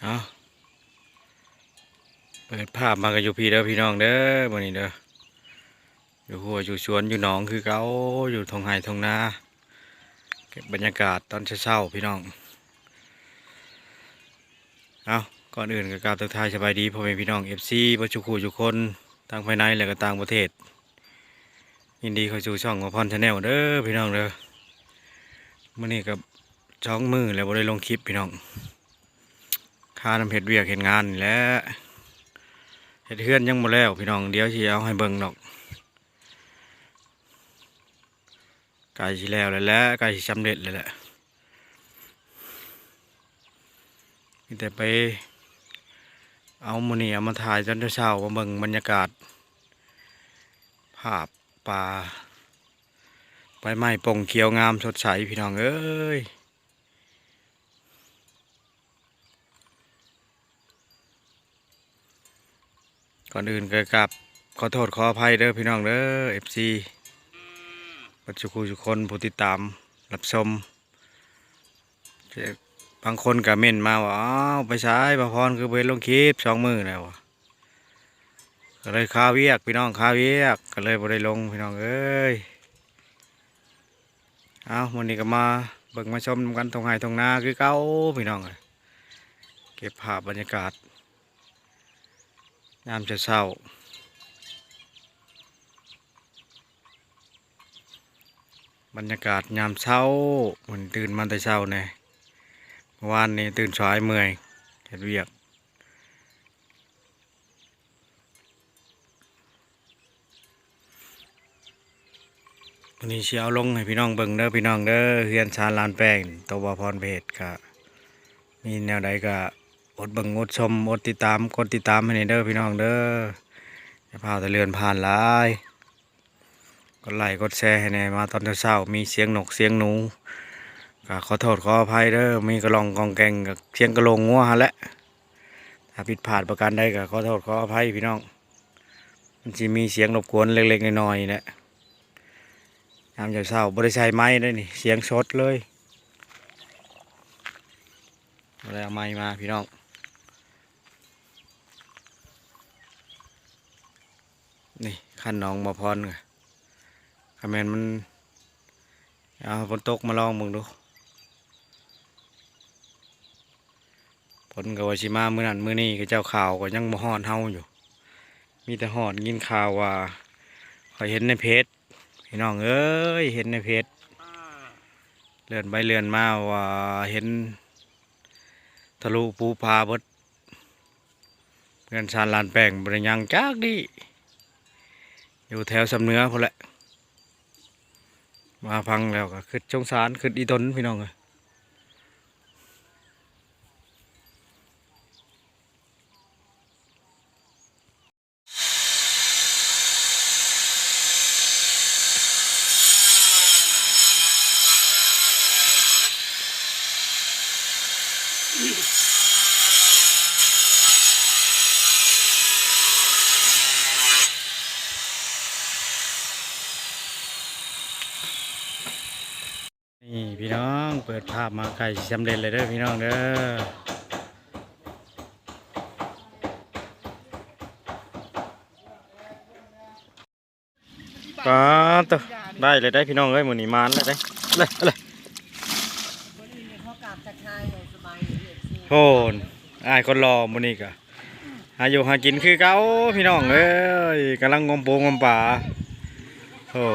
เอาเปิดภาพมากับอยู่พี่เด้อพี่น้องเด้อวันนี้เด้ออยู่หัวอยู่สวนอยู่หนองคือเก่าอยู่ทงไห่ทงนาเก็บบรรยากาศตอนเช้าๆพี่น้องเอาก่อนอื่นก็กราบทักทายสบายดีพ่อแม่พี่น้องFCประชุคู่ทุกคนทั้งภายในและก็ต่างประเทศยินดีเข้าสู่ช่องของพรชาแนลเด้อพี่น้องเด้อมื้อนี้กับช่องมือแล้วบ่ได้ลงคลิปพี่น้องค่าน้ำเห็ดเวียกเห็ดงานนี่แหละเห็ดเฮือนยังบ่แล้วพี่น้องเดี๋ยวสิเอาให้เบิ่งดอกไก่สิแล้วแล้วแหละไก่สิสำเร็จเลยแหละมีแต่ไปเอามื้อนี้เอามาถ่ายตอนเช้ามาเบิ่งบรรยากาศภาพป่าใบไม้ป่งเขียวงามสดใสพี่น้องเอ้ยก่อนอื่นก็กราบขอโทษขออภัยเด้อพี่น้องเด้อ FC ปัจจุบันทุกคนผู้ติดตามรับชมบางคนก็เม่นมาว่าอ้าวไปใช้บางพรคือไปลงคลิป2 มื้อแล้วก็เลยคาเวียกพี่น้องคาเวียกก็เลยบ่ได้ลงพี่น้องเอ้ยเอาวันนี้ก็มาเบิ่งมาชมกันตรงไห้ตรงนาคือเก่าพี่น้องเก็บภาพบรรยากาศยามเช้าบรรยากาศยามเช้าเหมือนตื่นมาแต่เช้าเนี่ยเมื่อวานนี้ตื่นสายเมื่อยเฮ็ดเวียกวันนี้เชียวลงให้พี่น้องเบิ่งเด้อพี่น้องเด้อเฮือนชาลานแป้งตัวบ่พรเพชรก็มีแนวใดก็อดเบิ่งอดชมอดติดตามกดติดตามให้เด้อพี่น้องเด้ออย่าพาแต่เรือนผ่านหลายกดไลค์กดแชร์ให้แน่มาตอนเช้ามีเสียงนกเสียงหนูก็ขอโทษขออภัยเด้อมีกระลองกองแกงกับเสียงกระโลงงัวฮะแหละถ้าผิดพลาดประการใดก็ขอโทษขออภัยพี่น้องมันจะมีเสียงรบกวนเล็กๆน้อยๆเนี่ยยามเช้าบริษัทไม้ได้นี่เสียงสดเลยบริษัทไม้มาพี่น้องนี่ขั้นน้องมาพรค่ะคอมเมนต์มันเอาฝนตกมาลองมึงดูฝนกับวชิมามื้อนั้นมื้อนี้ก็เจ้าข่าวก็ยังบ่ฮอดเฮาอยู่มีแต่ฮอดยินข่าวว่าเขาเห็นในเพจพี่น้องเอ้ยเห็นในเพจเลื่อนไปเลื่อนมาว่าเห็นทะลุภูพาเบิดเงินชานลานแป้งบริยังจากดิอยู่แถวสำเนื้อพอแหละมาพังแล้วก็ขึ้นสงสารขึ้นอีตนพี่น้องเลยนี่พี่น้องเปิดภาพมาไก่สำเร็จเลยเด้อพี่น้องเด้อปาตัวได้เลยได้พี่น้องเอ้ยหมือนีมานเลยได้เลยโหนอ้ายคนรอมื้อนี้ก็หาอยู่หากินคือเก่าพี่น้องเอ้ยกำลังงมปูงมป่าโอ้